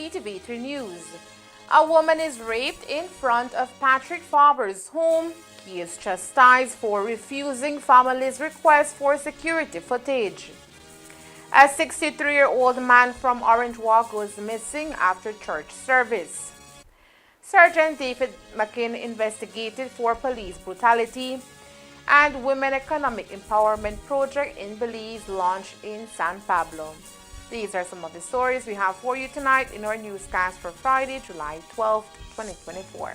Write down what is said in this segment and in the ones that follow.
Ctv3 News. A woman is raped in front of Patrick Faber's home. He is chastised for refusing family's request for security footage. A 63-year-old man from Orange Walk goes missing after church service. Sergeant David McKinn investigated for police brutality. And Women Economic Empowerment Project in Belize launched in San Pablo. These are some of the stories we have for you tonight in our newscast for Friday, July 12, 2024.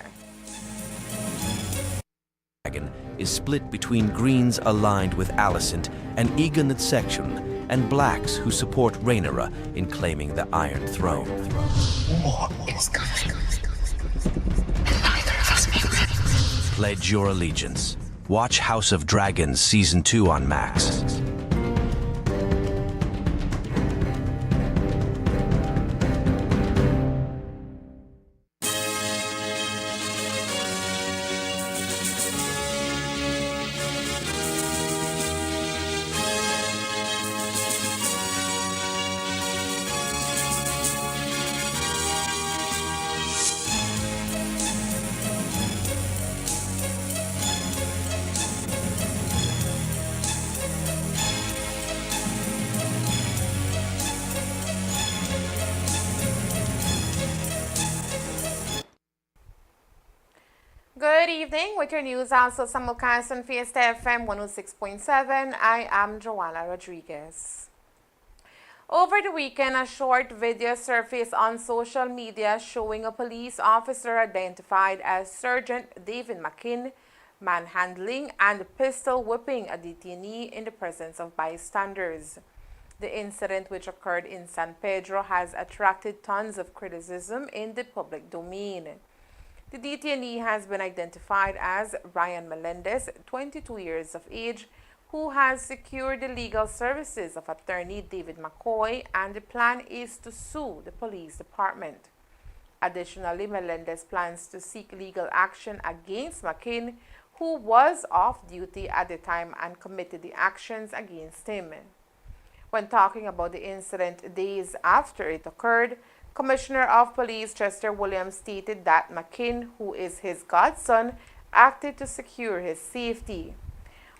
Is split between Greens aligned with Alicent and Eganite section and Blacks who support Rainera in claiming the Iron Throne. War is coming. And neither of us may win. Pledge your allegiance. Watch House of Dragons Season 2 on Max. Good evening with your news also simulcast on Fiesta FM 106.7. I am Joanna Rodriguez. Over the weekend, a short video surfaced on social media showing a police officer identified as Sergeant David McKinn manhandling and pistol whipping a detainee in the presence of bystanders. The incident, which occurred in San Pedro, has attracted tons of criticism in the public domain. The detainee has been identified as Ryan Melendez, 22 years of age, who has secured the legal services of attorney David McCoy, and the plan is to sue the police department. Additionally, Melendez plans to seek legal action against McKinn, who was off duty at the time and committed the actions against him. When talking about the incident days after it occurred, Commissioner of Police Chester Williams stated that McKinn, who is his godson, acted to secure his safety.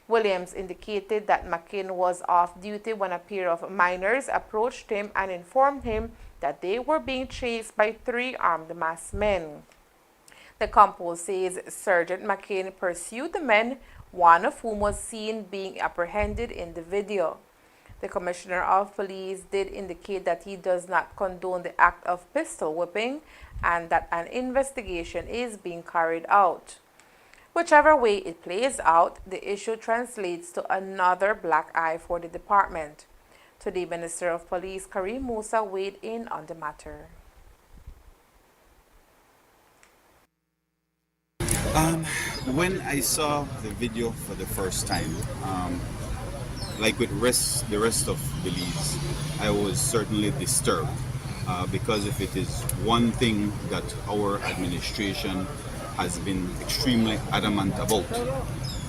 Williams indicated that McKinn was off duty when a pair of minors approached him and informed him that they were being chased by 3 armed masked men. The compo says Sergeant McKinn pursued the men, one of whom was seen being apprehended in the video. The Commissioner of Police did indicate that he does not condone the act of pistol whipping and that an investigation is being carried out. Whichever way it plays out, the issue translates to another black eye for the department. Today, Minister of Police Karim Musa weighed in on the matter. When I saw the video for the first time, like with the rest of Belize, I was certainly disturbed because if it is one thing that our administration has been extremely adamant about,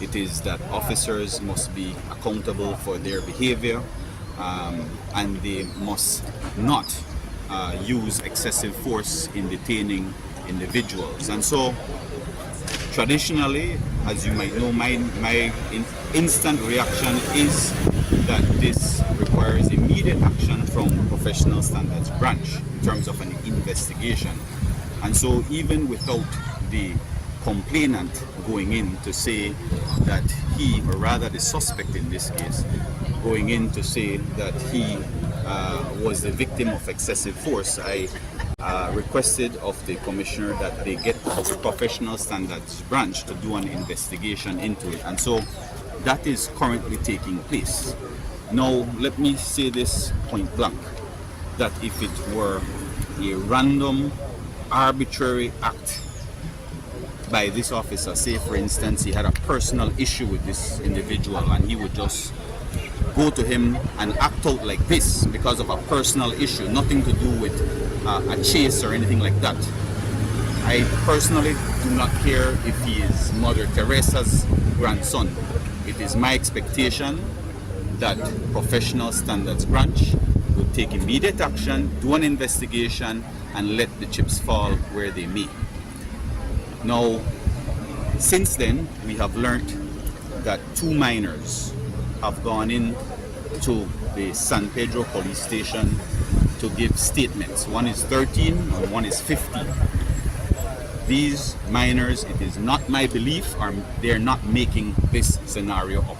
it is that officers must be accountable for their behavior and they must not use excessive force in detaining individuals. And so traditionally, as you might know, my instant reaction is that this requires immediate action from Professional Standards Branch in terms of an investigation. And so even without the complainant going in to say that he, or rather the suspect in this case, going in to say that he was the victim of excessive force, I requested of the Commissioner that they get the Professional Standards Branch to do an investigation into it. And so that is currently taking place. Now, let me say this point blank, that if it were a random, arbitrary act by this officer, say for instance he had a personal issue with this individual and he would just go to him and act out like this because of a personal issue, nothing to do with a chase or anything like that, I personally do not care if he is Mother Teresa's grandson. It is my expectation that Professional Standards Branch would take immediate action, do an investigation, and let the chips fall where they may. Now, since then, we have learned that 2 minors have gone in to the San Pedro police station to give statements. One is 13 and one is 15. These minors, it is not my belief, they're not making this scenario up.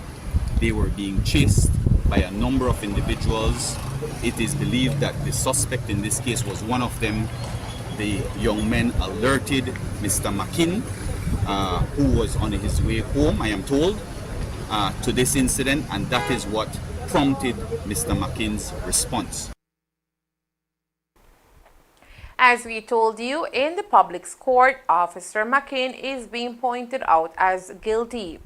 They were being chased by a number of individuals. It is believed that the suspect in this case was one of them. The young men alerted Mr. McKin, who was on his way home, I am told, to this incident, and that is what prompted Mr. McKin's response. As we told you, in the public's court, Officer McKin is being pointed out as guilty.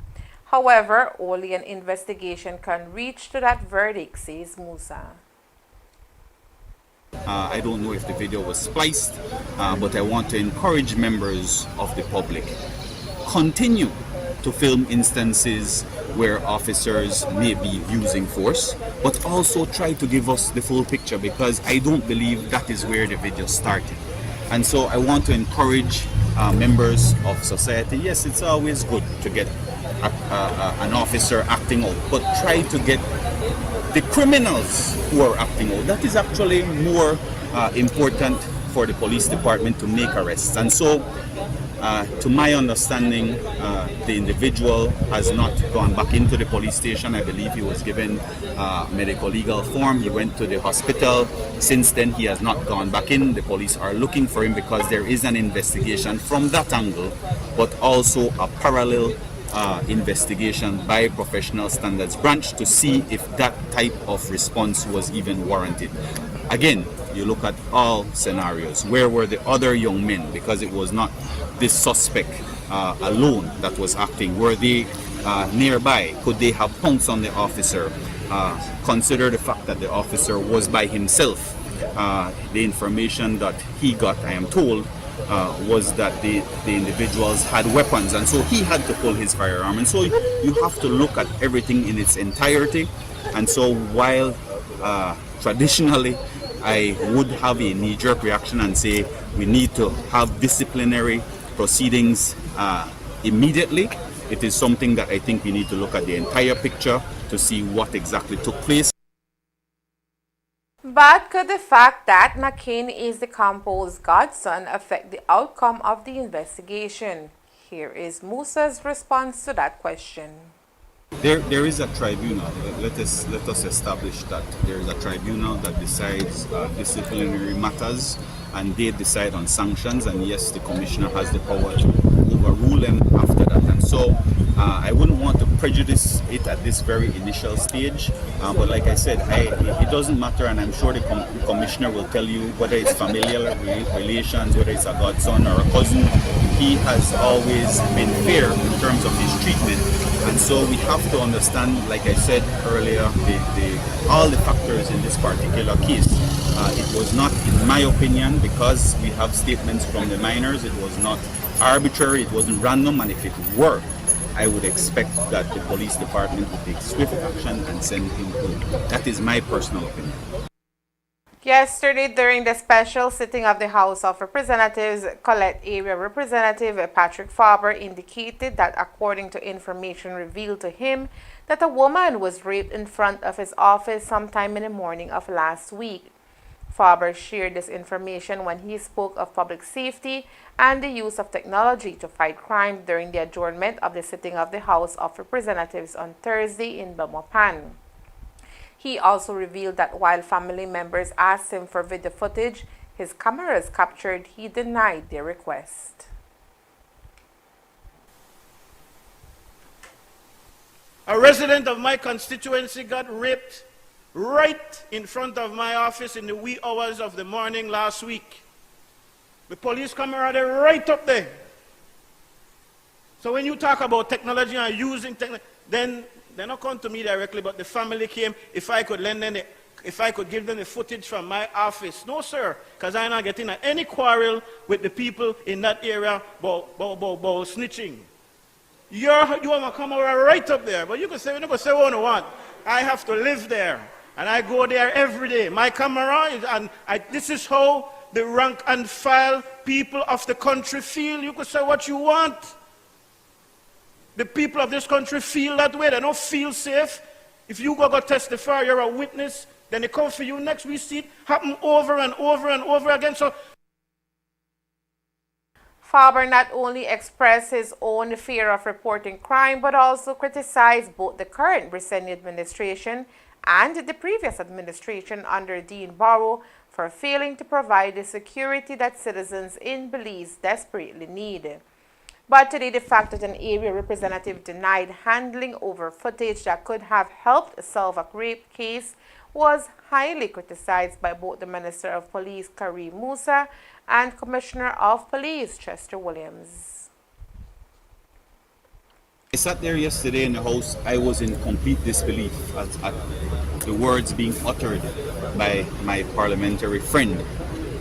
However, only an investigation can reach to that verdict, says Musa. I don't know if the video was spliced, but I want to encourage members of the public. Continue to film instances where officers may be using force, but also try to give us the full picture, because I don't believe that is where the video started. And so I want to encourage members of society. Yes, it's always good to get an officer acting out, but try to get the criminals who are acting out. That is actually more important for the police department to make arrests. And so, to my understanding, the individual has not gone back into the police station. I believe he was given medical legal form. He went to the hospital. Since then, he has not gone back in. The police are looking for him because there is an investigation from that angle, but also a parallel investigation by Professional Standards Branch to see if that type of response was even warranted. Again, you look at all scenarios. Where were the other young men? Because it was not this suspect alone that was acting. Were they nearby? Could they have pounced on the officer? Consider the fact that the officer was by himself. The information that he got, I am told, was that the individuals had weapons, and so he had to pull his firearm. And so you have to look at everything in its entirety. And so while traditionally I would have a knee-jerk reaction and say we need to have disciplinary proceedings immediately, it is something that I think we need to look at the entire picture to see what exactly took place. But could the fact that McKin is the composed godson affect the outcome of the investigation? Here is Musa's response to that question. There is a tribunal. Let us establish that there is a tribunal that decides disciplinary matters, and they decide on sanctions. And yes, the commissioner has the power to overrule them after that. And so I wouldn't want to prejudice it at this very initial stage. But like I said, it doesn't matter, and I'm sure the commissioner will tell you whether it's familial relations, whether it's a godson or a cousin. He has always been fair in terms of his treatment. And so we have to understand, like I said earlier, all the factors in this particular case. It was not, in my opinion, because we have statements from the minors, it was not arbitrary, it wasn't random, and if it were, I would expect that the police department would take swift action and send him home. That is my personal opinion. Yesterday, during the special sitting of the House of Representatives, Colette Area Representative Patrick Faber indicated that according to information revealed to him, that a woman was raped in front of his office sometime in the morning of last week. Faber shared this information when he spoke of public safety and the use of technology to fight crime during the adjournment of the sitting of the House of Representatives on Thursday in Belmopan. He also revealed that while family members asked him for video footage his cameras captured, he denied their request. A resident of my constituency got raped right in front of my office in the wee hours of the morning last week. The police camera, they're right up there. So when you talk about technology and using technology, then they're not come to me directly, but the family came, if I could give them the footage from my office. No, sir, because I'm not getting any quarrel with the people in that area about snitching. You have a camera right up there, but you can say, what you want. I have to live there, and I go there every day. My camera is, and this is how the rank and file people of the country feel. You could say what you want. The people of this country feel that way. They don't feel safe. If you go testify, you're a witness, then they come for you next. We see it happen over and over and over again. So Faber not only expressed his own fear of reporting crime, but also criticized both the current Brisseni administration and the previous administration under Dean Barrow for failing to provide the security that citizens in Belize desperately need. But today, the fact that an area representative denied handling over footage that could have helped solve a rape case was highly criticized by both the Minister of Police, Kareem Musa, and Commissioner of Police, Chester Williams. I sat there yesterday in the House. I was in complete disbelief at the words being uttered by my parliamentary friend,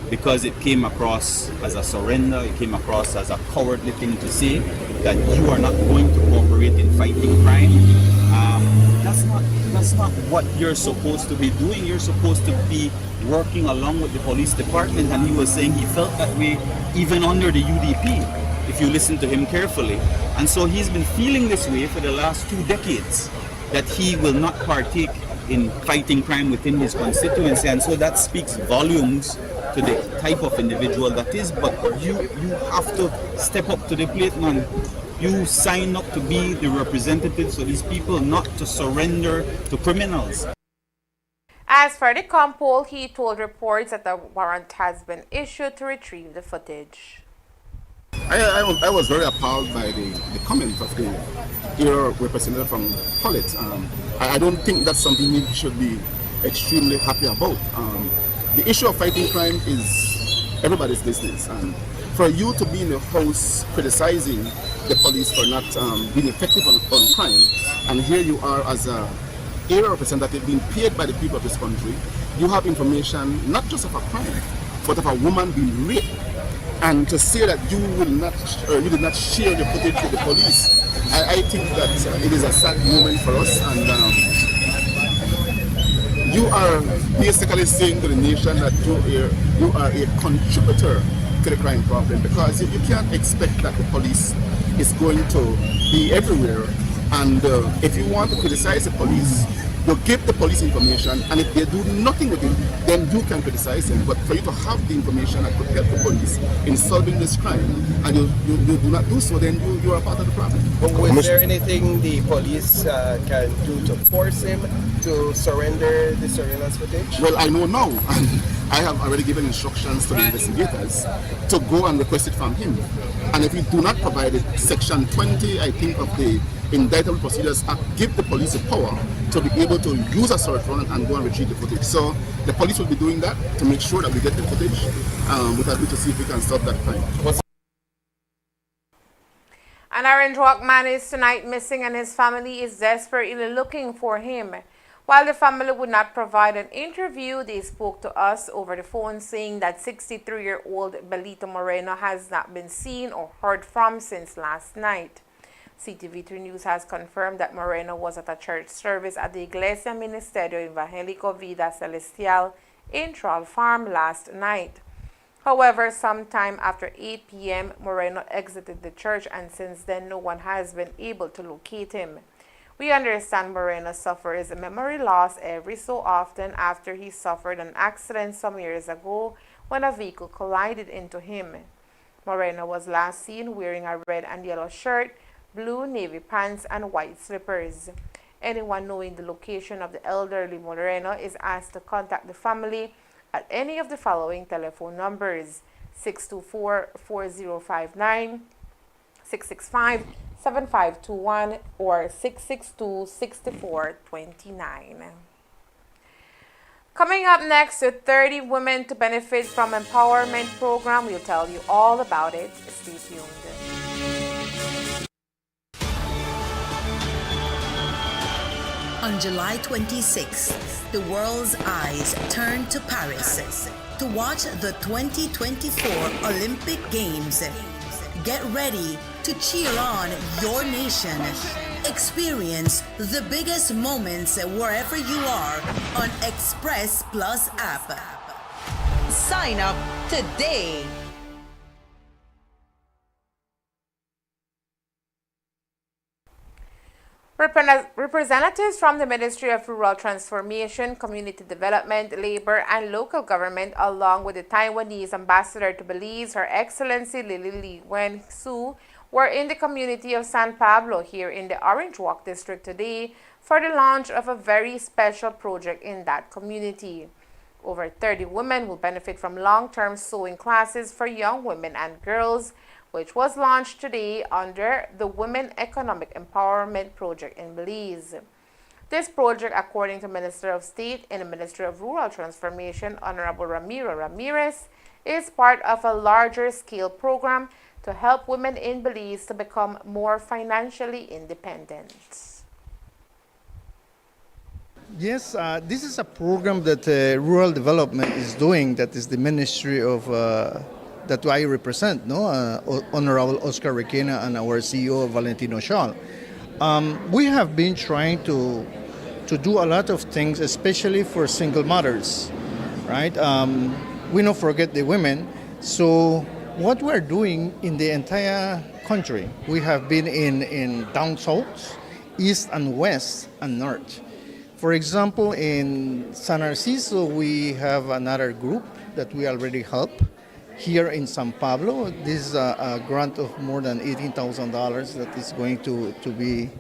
because it came across as a surrender, it came across as a cowardly thing to say, that you are not going to cooperate in fighting crime. That's not what you're supposed to be doing. You're supposed to be working along with the police department, and he was saying he felt that way even under the UDP, if you listen to him carefully. And so he's been feeling this way for the last 2 decades, that he will not partake in fighting crime within his constituency, and so that speaks volumes to the type of individual that is. But you have to step up to the plate, man. You sign up to be the representatives of these people, not to surrender to criminals. As for the Compol, he told reports that a warrant has been issued to retrieve the footage. I was very appalled by the comment of the area representative from Pollitt. I don't think that's something we should be extremely happy about. The issue of fighting crime is everybody's business, and for you to be in the House criticizing the police for not being effective on crime, and here you are as a area representative being paid by the people of this country, you have information not just of a crime, but of a woman being raped, and to say that you will not, you did not share the footage with the police, I think that it is a sad moment for us, and you are basically saying to the nation that you are a contributor to the crime problem, because you can't expect that the police is going to be everywhere. And if you want to criticize the police, you give the police information, and if they do nothing with it, then you can criticize them. But for you to have the information that could help the police in solving this crime, and you do not do so, then you are part of the problem. But was there anything the police can do to force him to surrender the surveillance footage? Well, I know now, and I have already given instructions to the investigators to go and request it from him. And if you do not provide it, Section 20, I think, of the Indictable Procedures Act give the police the power to be able to use a search warrant and go and retrieve the footage. So the police will be doing that to make sure that we get the footage with a view to see if we can stop that crime. An Orange Walk man is tonight missing, and his family is desperately looking for him. While the family would not provide an interview, they spoke to us over the phone saying that 63-year-old Belito Moreno has not been seen or heard from since last night. Ctv3 News has confirmed that Moreno was at a church service at the Iglesia Ministerio Evangelico Vida Celestial in Troll Farm last night. However, sometime after 8 p.m., Moreno exited the church, and since then no one has been able to locate him. We understand Moreno suffers memory loss every so often after he suffered an accident some years ago when a vehicle collided into him. Moreno was last seen wearing a red and yellow shirt, blue navy pants, and white slippers. Anyone knowing the location of the elderly Moreno is asked to contact the family at any of the following telephone numbers: 624-4059, 665-7521, or 662-6429. Coming up next, with 30 women to benefit from empowerment program. We'll tell you all about it. Stay tuned. On July 26th, the world's eyes turned to Paris to watch the 2024 Olympic Games. Get ready to cheer on your nation. Experience the biggest moments wherever you are on Express Plus app. Sign up today. Representatives from the Ministry of Rural Transformation, Community Development, Labor, and Local Government, along with the Taiwanese ambassador to Belize, Her Excellency Lily Li Wen-Su, were in the community of San Pablo here in the Orange Walk District today for the launch of a very special project in that community. Over 30 women will benefit from long-term sewing classes for young women and girls, which was launched today under the Women Economic Empowerment Project in Belize. This project, according to Minister of State in the Ministry of Rural Transformation, Honorable Ramiro Ramirez, is part of a larger scale program to help women in Belize to become more financially independent. Yes, this is a program that Rural Development is doing, that is the Ministry of that I represent, no? Honorable Oscar Requena and our CEO Valentino Shaw. We have been trying to do a lot of things, especially for single mothers, right? We don't forget the women. So what we're doing in the entire country, we have been in down south, east and west and north. For example, in San Narciso, we have another group that we already help. Here in San Pablo, this is a grant of more than $18,000 that is going to be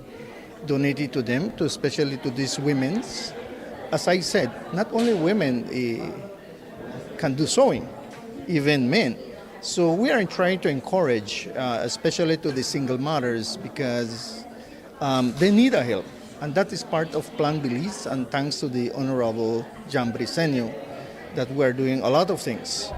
donated to them, especially to these women. As I said, not only women can do sewing, even men. So we are trying to encourage, especially to the single mothers, because they need a help. And that is part of Plan Belize, and thanks to the Honorable Jan Briceño, that we're doing a lot of things.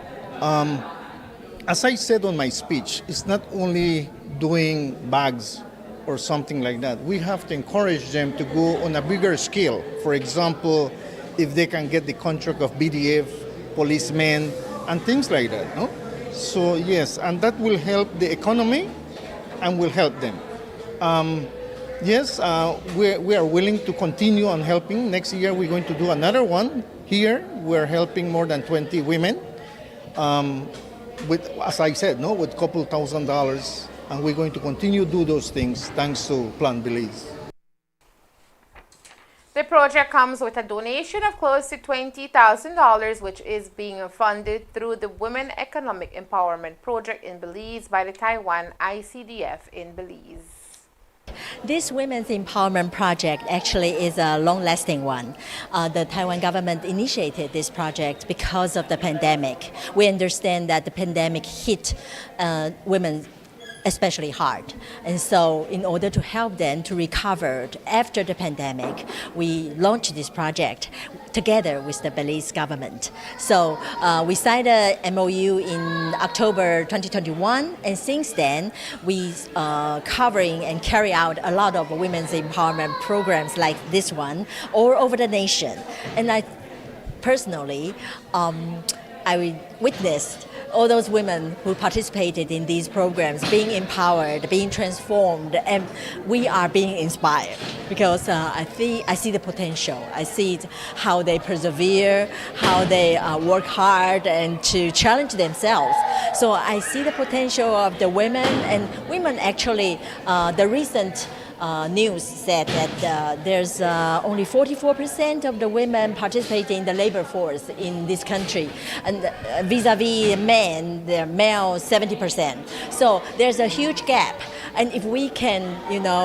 As I said on my speech, it's not only doing bags or something like that. We have to encourage them to go on a bigger scale. For example, if they can get the contract of BDF, policemen, and things like that. No? So yes, and that will help the economy and will help them. Yes, we are willing to continue on helping. Next year we're going to do another one here. We're helping more than 20 women. With, as I said, no, with a couple $1,000, and we're going to continue to do those things thanks to Plan Belize. The project comes with a donation of close to $20,000, which is being funded through the Women Economic Empowerment Project in Belize by the Taiwan ICDF in Belize. This Women's Empowerment Project actually is a long-lasting one. The Taiwan government initiated this project because of the pandemic. We understand that the pandemic hit women especially hard. And so in order to help them to recover after the pandemic, we launched this project together with the Belize government. So we signed a MOU in October 2021, and since then we covering and carry out a lot of women's empowerment programs like this one all over the nation. And I personally, I witnessed all those women who participated in these programs being empowered, being transformed, and we are being inspired because I see the potential. I see how they persevere, how they work hard and to challenge themselves. So I see the potential of the women, and women actually, the recent news said that there's only 44% of the women participating in the labor force in this country, and vis-a-vis men, they're male 70%. So there's a huge gap. And if we can,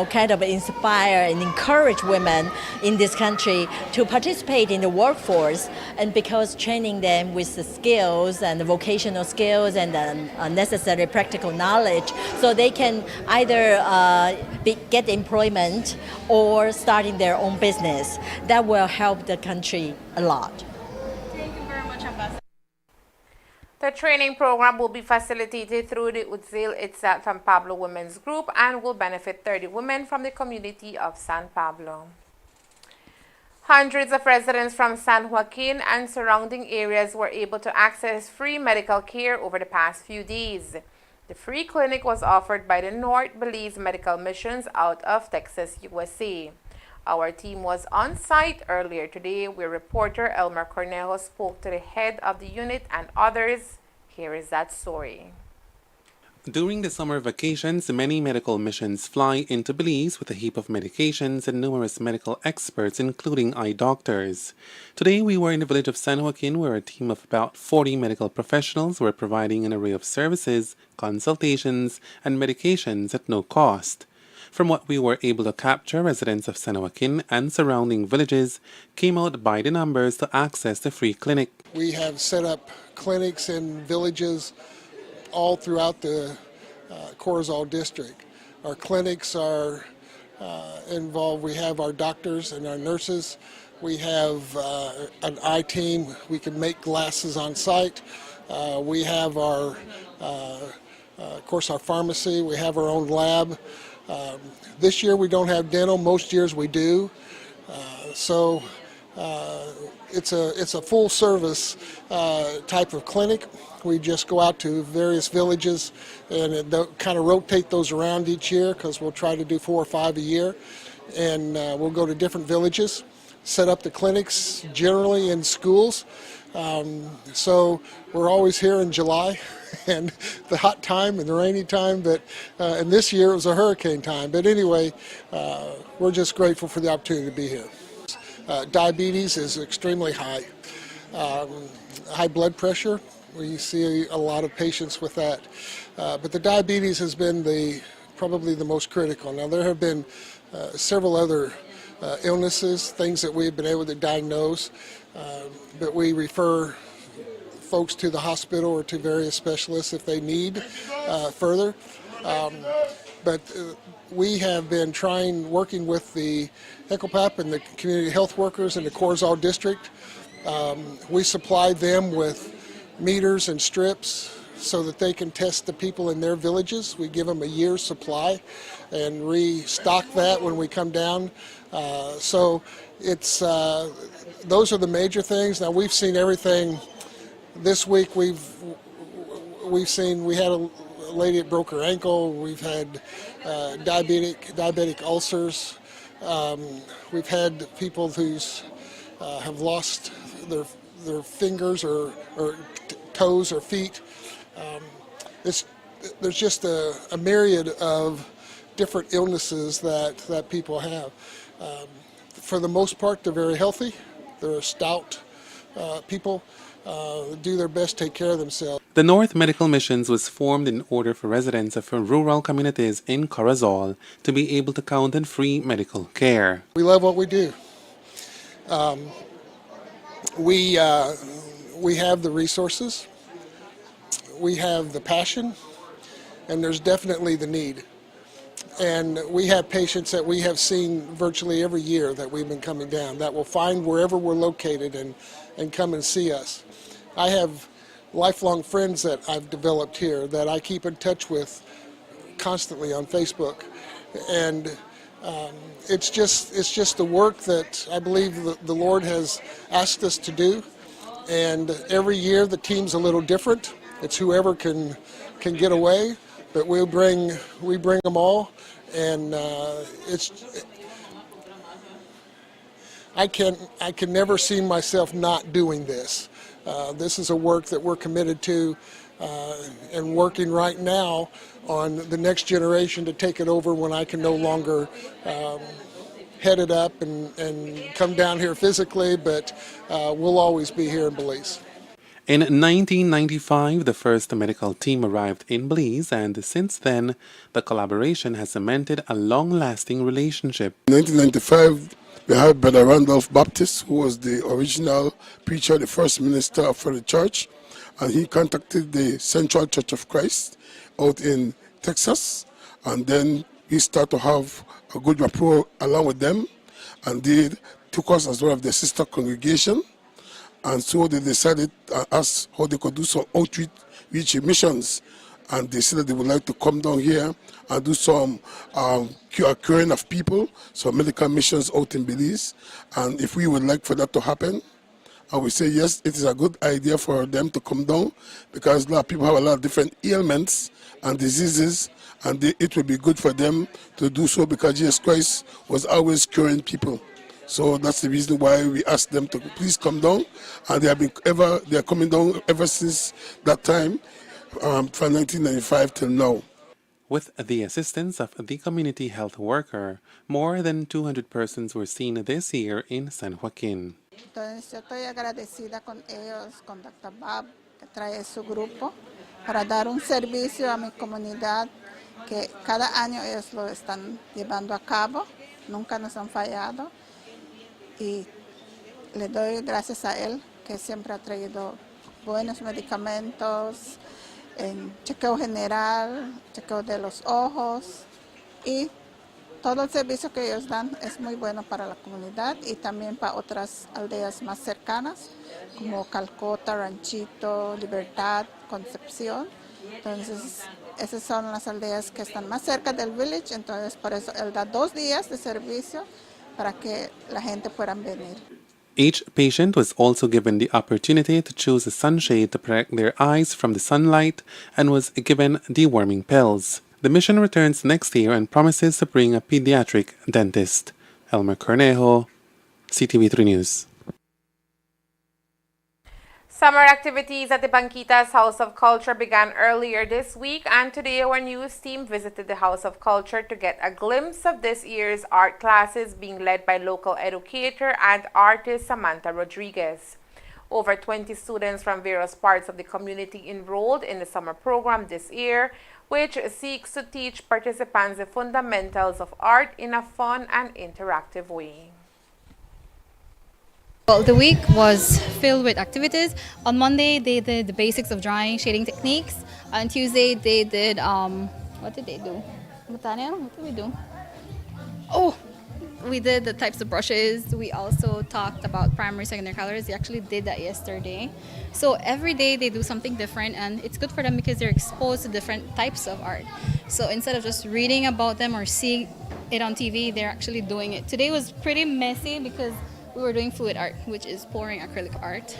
kind of inspire and encourage women in this country to participate in the workforce, and because training them with the skills and the vocational skills and the necessary practical knowledge, so they can either get employment or starting their own business, that will help the country a lot. Thank you very much, Ambassador. The training program will be facilitated through the UTZIL itself San Pablo Women's Group and will benefit 30 women from the community of San Pablo. Hundreds of residents from San Joaquin and surrounding areas were able to access free medical care over the past few days. The free clinic was offered by the North Belize Medical Missions out of Texas, USA. Our team was on site earlier today where reporter Elmer Cornejo spoke to the head of the unit and others. Here is that story. During the summer vacations, many medical missions fly into Belize with a heap of medications and numerous medical experts, including eye doctors. Today, we were in the village of San Joaquin, where a team of about 40 medical professionals were providing an array of services, consultations, and medications at no cost. From what we were able to capture, residents of San Joaquin and surrounding villages came out by the numbers to access the free clinic. We have set up clinics in villages all throughout the Corozal district. Our clinics are involved. We have our doctors and our nurses. We have an eye team. We can make glasses on site. We have our, of course, our pharmacy. We have our own lab. This year we don't have dental. Most years we do. So it's a full service type of clinic. We just go out to various villages and kind of rotate those around each year, because we'll try to do 4 or 5 a year. And we'll go to different villages, set up the clinics generally in schools. So we're always here in July and the hot time and the rainy time, but and this year it was a hurricane time. But anyway, we're just grateful for the opportunity to be here. Diabetes is extremely high. High blood pressure, we see a lot of patients with that. But the diabetes has been probably the most critical. Now there have been several other illnesses, things that we've been able to diagnose, but we refer folks to the hospital or to various specialists if they need further. But we have been working with the ECOPAP and the community health workers in the Corozal district. We supply them with meters and strips so that they can test the people in their villages. We give them a year's supply and restock that when we come down. So it's those are the major things. Now we've seen everything. This week we had a lady that broke her ankle. We've had diabetic ulcers. We've had people who have lost their fingers or toes or feet. There's just a myriad of different illnesses that people have. For the most part, they're very healthy. They're stout people. Do their best to take care of themselves. The North Medical Missions was formed in order for residents of rural communities in Corozal to be able to count on free medical care. We love what we do. We have the resources, we have the passion, and there's definitely the need. And we have patients that we have seen virtually every year that we've been coming down that will find wherever we're located and come and see us. I have lifelong friends that I've developed here that I keep in touch with constantly on Facebook. And it's just the work that I believe the Lord has asked us to do. And every year the team's a little different. It's whoever can get away, but we bring them all. And I can never see myself not doing this. This is a work that we're committed to and working right now on the next generation to take it over when I can no longer head it up and come down here physically, but we'll always be here in Belize. In 1995, the first medical team arrived in Belize, and since then, the collaboration has cemented a long-lasting relationship. In 1995, we had Brother Randolph Baptist, who was the original preacher, the first minister for the church, and he contacted the Central Church of Christ out in Texas, and then we started to have a good rapport along with them, and they took us as one of their sister congregation. And so they decided to ask how they could do some outreach missions. And they said that they would like to come down here and do some curing of people, some medical missions out in Belize. And if we would like for that to happen, I would say yes, it is a good idea for them to come down, because a lot of people have a lot of different ailments and diseases, and it will be good for them to do so because Jesus Christ was always curing people. So that's the reason why we asked them to please come down, and they are coming down ever since that time, from 1995 till now. With the assistance of the community health worker, more than 200 persons were seen this year in San Joaquin. Entonces yo estoy agradecida con ellos, con Dr. Bob, que trae su grupo para dar un servicio a mi comunidad que cada año ellos lo están llevando a cabo, nunca nos han fallado y le doy gracias a él que siempre ha traído buenos medicamentos, en chequeo general, chequeo de los ojos y todo el servicio que ellos dan es muy bueno para la comunidad y también para otras aldeas más cercanas como Calcota, Ranchito, Libertad, Concepción. Entonces esas son las aldeas que están más cerca del village, entonces por eso él da 2 días de servicio para que la gente pueda venir. Each patient was also given the opportunity to choose a sunshade to protect their eyes from the sunlight and was given deworming pills. The mission returns next year and promises to bring a pediatric dentist. Elmer Cornejo, Ctv3 News. Summer activities at the Banquitas House of Culture began earlier this week, and today our news team visited the House of Culture to get a glimpse of this year's art classes being led by local educator and artist Samantha Rodriguez. Over 20 students from various parts of the community enrolled in the summer program this year, which seeks to teach participants the fundamentals of art in a fun and interactive way. Well, the week was filled with activities. On Monday, they did the basics of drawing, shading techniques. On Tuesday, they did, what did they do? Tanya, what did we do? Oh, we did the types of brushes. We also talked about primary, secondary colors. They actually did that yesterday. So every day they do something different, and it's good for them because they're exposed to different types of art. So instead of just reading about them or seeing it on TV, they're actually doing it. Today was pretty messy because we were doing fluid art, which is pouring acrylic art.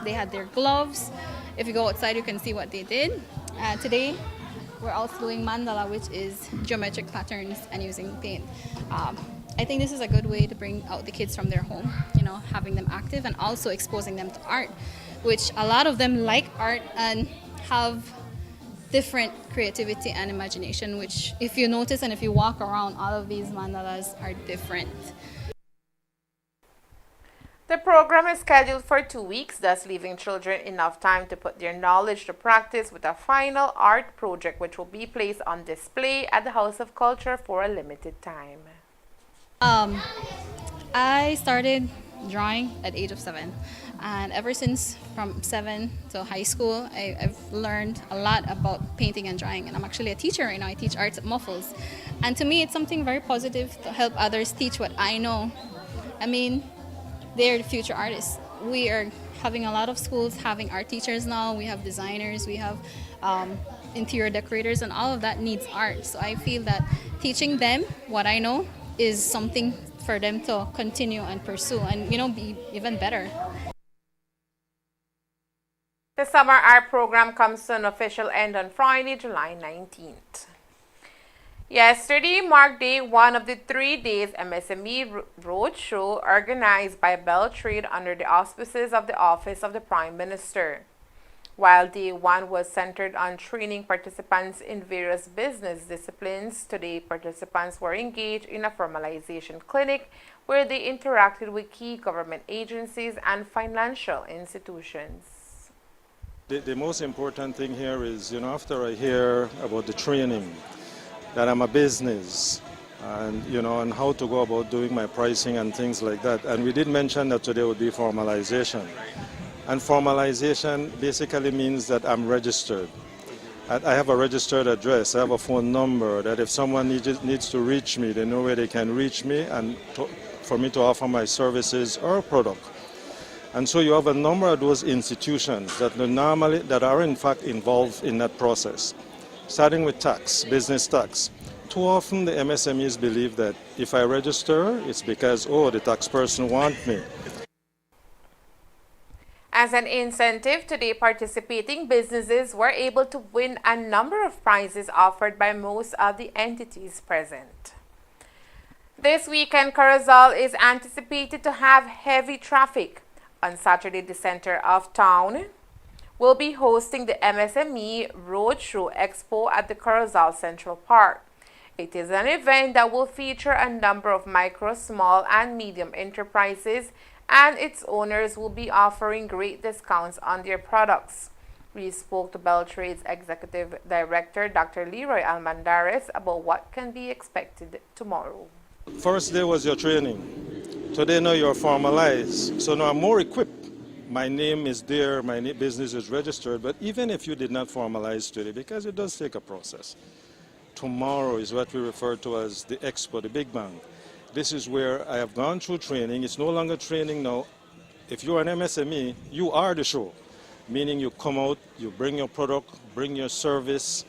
They had their gloves. If you go outside, you can see what they did. Today, we're also doing mandala, which is geometric patterns and using paint. I think this is a good way to bring out the kids from their home, you know, having them active and also exposing them to art, which a lot of them like art and have different creativity and imagination, which if you notice and if you walk around, all of these mandalas are different. The program is scheduled for 2 weeks, thus leaving children enough time to put their knowledge to practice with a final art project which will be placed on display at the House of Culture for a limited time. I started drawing at the age of 7, and ever since from 7 to high school, I've learned a lot about painting and drawing, and I'm actually a teacher right now. I teach arts at Muffles, and to me it's something very positive to help others teach what I know. I mean, they're the future artists. We are having a lot of schools having art teachers now. We have designers, we have interior decorators, and all of that needs art. So I feel that teaching them what I know is something for them to continue and pursue and, you know, be even better. The summer art program comes to an official end on Friday, July 19th. Yesterday marked day 1 of the 3 days MSME Roadshow organized by Beltrade under the auspices of the Office of the Prime Minister. While day 1 was centered on training participants in various business disciplines, today participants were engaged in a formalization clinic where they interacted with key government agencies and financial institutions. The most important thing here is, you know, after I hear about the training, that I'm a business and, you know, and how to go about doing my pricing and things like that. And we did mention that today would be formalization. And formalization basically means that I'm registered. I have a registered address, I have a phone number, that if someone needs to reach me, they know where they can reach me and for me to offer my services or product. And so you have a number of those institutions that are in fact involved in that process. Starting with tax, business tax. Too often the MSMEs believe that if I register, it's because, oh, the tax person wants me. As an incentive, today participating businesses were able to win a number of prizes offered by most of the entities present. This weekend, Corozal is anticipated to have heavy traffic. On Saturday, the center of town will be hosting the MSME Roadshow Expo at the Corozal Central Park. It is an event that will feature a number of micro, small, and medium enterprises, and its owners will be offering great discounts on their products. We spoke to Beltrade's Executive Director, Dr. Leroy Almandares, about what can be expected tomorrow. First day was your training. Today now you're formalized. So now I'm more equipped. My name is there, my business is registered, but even if you did not formalize today, because it does take a process, tomorrow is what we refer to as the expo, the big bang. This is where I have gone through training. It's no longer training now. If you're an MSME, you are the show, meaning you come out, you bring your product, bring your service,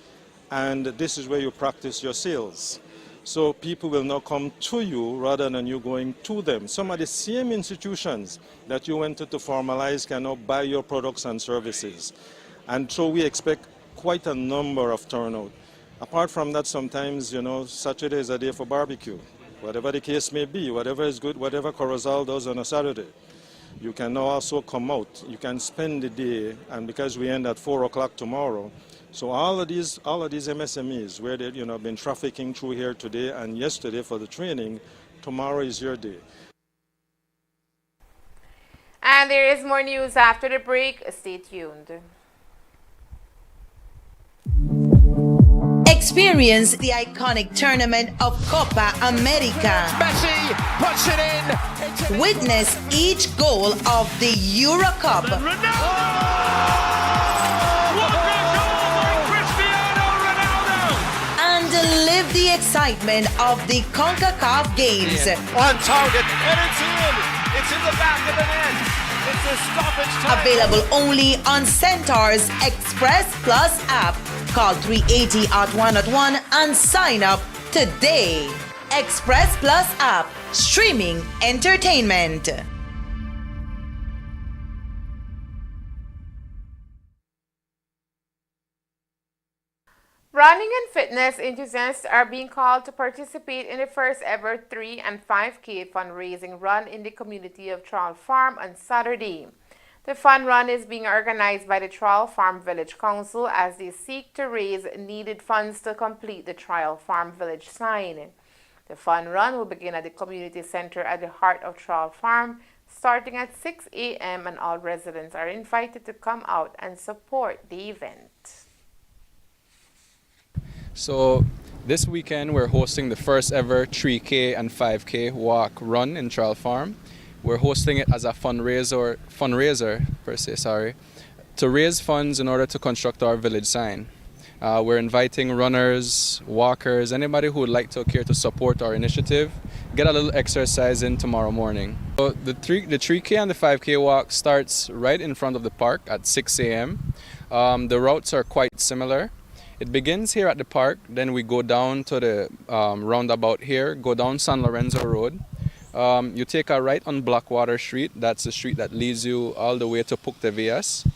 and this is where you practice your sales. So people will now come to you rather than you going to them. Some of the same institutions that you wanted to formalize can now buy your products and services. And so we expect quite a number of turnout. Apart from that, sometimes, Saturday is a day for barbecue. Whatever the case may be, whatever is good, whatever Corozal does on a Saturday, you can now also come out. You can spend the day, and because we end at 4 o'clock tomorrow, so all of these MSMEs where they've been trafficking through here today and yesterday for the training, tomorrow is your day. And there is more news after the break. Stay tuned. Experience the iconic tournament of Copa America. Messi puts it in. Witness each goal of the Euro Cup. And live the excitement of the CONCACAF games. On target, and it's in. It's in the back of the net. It's a stoppage time. Available only on Centaur's Express Plus app. Call 380-101 and sign up today. Express Plus app, streaming entertainment. Running and fitness enthusiasts are being called to participate in the first ever 3 and 5K fundraising run in the community of Trawl Farm on Saturday. The fun run is being organized by the Trawl Farm Village Council as they seek to raise needed funds to complete the Trawl Farm Village sign. The fun run will begin at the community center at the heart of Trawl Farm starting at 6 a.m. and all residents are invited to come out and support the event. So this weekend we're hosting the first ever 3K and 5K walk run in Trawl Farm. We're hosting it as a fundraiser to raise funds in order to construct our village sign. We're inviting runners, walkers, anybody who would like to care to support our initiative, get a little exercise in tomorrow morning. So the 3K and the 5K walk starts right in front of the park at 6 a.m. The routes are quite similar. It begins here at the park, then we go down to the roundabout here, go down San Lorenzo Road. You take a right on Blackwater Street, that's the street that leads you all the way to Puctevias.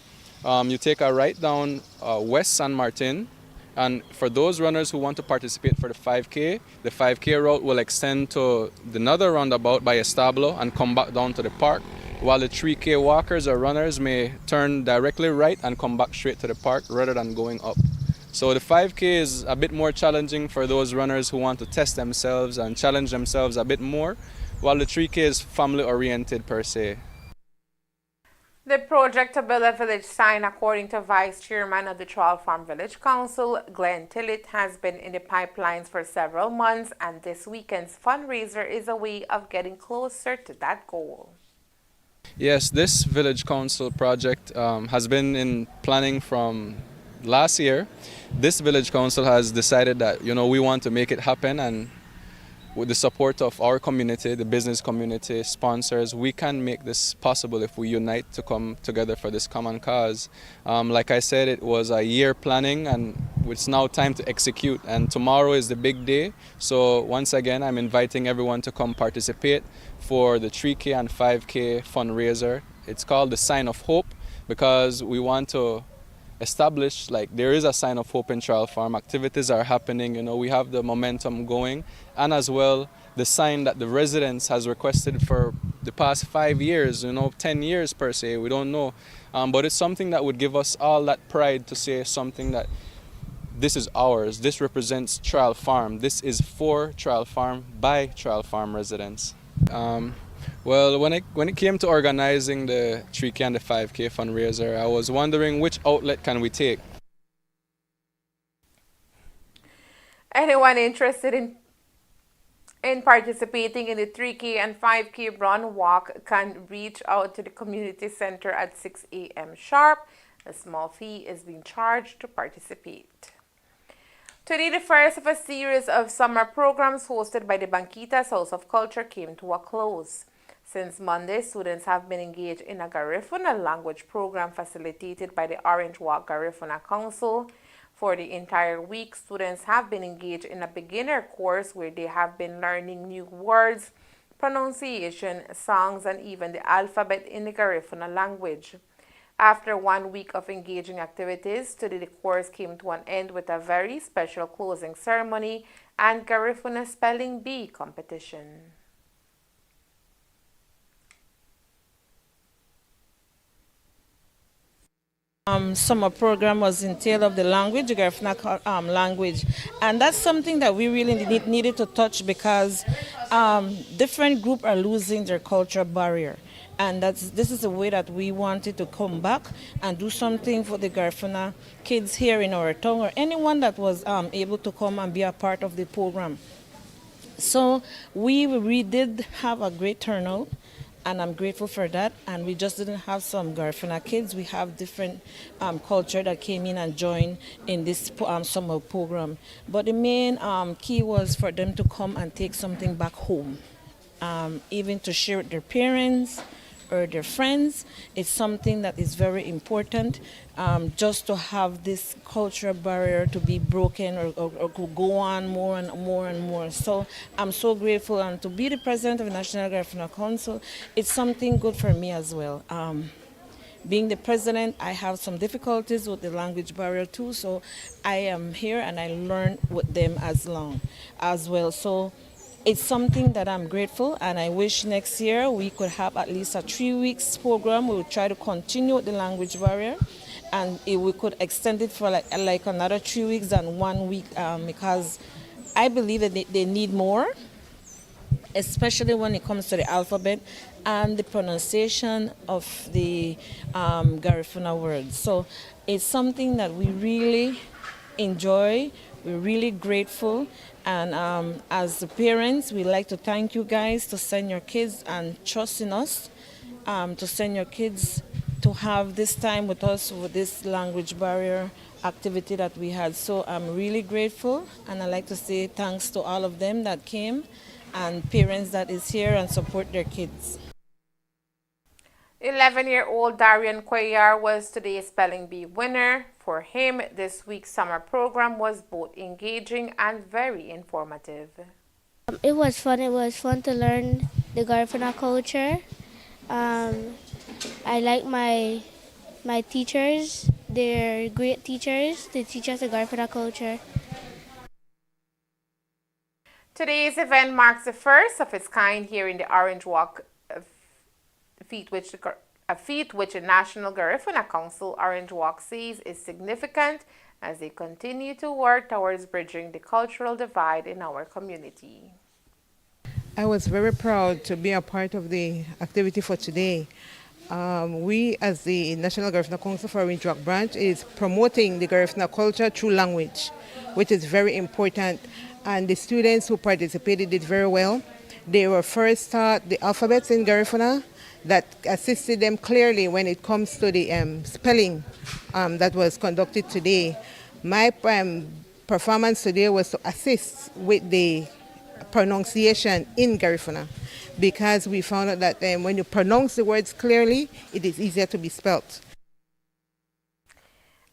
You take a right down West San Martin, and for those runners who want to participate for the 5K route will extend to another roundabout by Establo and come back down to the park, while the 3K walkers or runners may turn directly right and come back straight to the park rather than going up. So the 5K is a bit more challenging for those runners who want to test themselves and challenge themselves a bit more, while the 3K is family-oriented per se. The project to build a village sign, according to Vice Chairman of the Trawl Farm Village Council, Glenn Tillett, has been in the pipelines for several months, and this weekend's fundraiser is a way of getting closer to that goal. Yes, this Village Council project has been in planning from last year. This Village Council has decided that, we want to make it happen, and with the support of our community, the business community, sponsors, we can make this possible if we unite to come together for this common cause. Like I said, it was a year planning and it's now time to execute, and tomorrow is the big day. So once again, I'm inviting everyone to come participate for the 3K and 5K fundraiser. It's called the Sign of Hope. because we want to establish like there is a sign of hope in Trial Farm. Activities are happening, we have the momentum going, and as well the sign that the residents has requested for the past 5 years, 10 years per se, we don't know. But it's something that would give us all that pride to say something that this is ours, this represents Trial Farm, this is for Trial Farm by Trial Farm residents. Well, when it came to organizing the 3K and the 5K fundraiser, I was wondering which outlet can we take. Anyone interested in participating in the 3K and 5K run walk can reach out to the community center at 6 a.m. sharp. A small fee is being charged to participate. Today, the first of a series of summer programs hosted by the Banquitas House of Culture came to a close. Since Monday, students have been engaged in a Garifuna language program facilitated by the Orange Walk Garifuna Council. For the entire week, students have been engaged in a beginner course where they have been learning new words, pronunciation, songs, and even the alphabet in the Garifuna language. After 1 week of engaging activities, today the course came to an end with a very special closing ceremony and Garifuna Spelling Bee competition. Summer program was entailed of the language, the Garifuna language, and that's something that we really needed to touch because different groups are losing their cultural barrier, and this is a way that we wanted to come back and do something for the Garifuna kids here in our town or anyone that was able to come and be a part of the program. So we did have a great turnout. And I'm grateful for that. And we just didn't have some Garifuna kids. We have different culture that came in and joined in this summer program. But the main key was for them to come and take something back home, even to share with their parents or their friends. It's something that is very important, just to have this cultural barrier to be broken or go on more and more and more. So I'm so grateful, and to be the president of the National Garifuna Council, it's something good for me as well. Being the president, I have some difficulties with the language barrier too, so I am here and I learn with them as well. So it's something that I'm grateful, and I wish next year we could have at least a 3 weeks program. We will try to continue with the language barrier, and if we could extend it for like another 3 weeks than 1 week, because I believe that they need more, especially when it comes to the alphabet and the pronunciation of the Garifuna words. So it's something that we really enjoy. We're really grateful, and as the parents, we like to thank you guys to send your kids and trust in us, to send your kids to have this time with us with this language barrier activity that we had. So I'm really grateful, and I'd like to say thanks to all of them that came and parents that is here and support their kids. 11-year-old Darian Cuellar was today's Spelling Bee winner. For him, this week's summer program was both engaging and very informative. It was fun. It was fun to learn the Garifuna culture. I like my teachers. They're great teachers. They teach us the Garifuna culture. Today's event marks the first of its kind here in the Orange Walk, a feat which the National Garifuna Council Orange Walk says is significant as they continue to work towards bridging the cultural divide in our community. I was very proud to be a part of the activity for today. We, as the National Garifuna Council for Orange Walk branch, is promoting the Garifuna culture through language, which is very important. And the students who participated did very well. They were first taught the alphabets in Garifuna that assisted them clearly when it comes to the spelling that was conducted today. My performance today was to assist with the pronunciation in Garifuna, because we found out that when you pronounce the words clearly, it is easier to be spelt.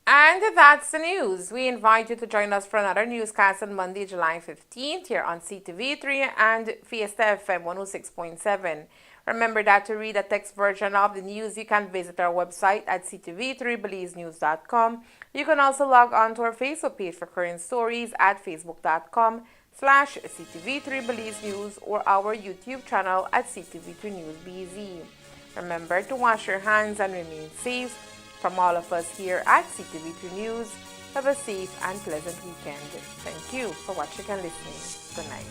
And that's the news. We invite you to join us for another newscast on Monday, July 15th here on Ctv3 and Fiesta FM 106.7. Remember that to read a text version of the news, you can visit our website at ctv3belizenews.com. You can also log on to our Facebook page for current stories at facebook.com/ctv3belizenews or our YouTube channel at ctv3 News BZ. Remember to wash your hands and remain safe. From all of us here at Ctv3 News, have a safe and pleasant weekend. Thank you for watching and listening. Good night.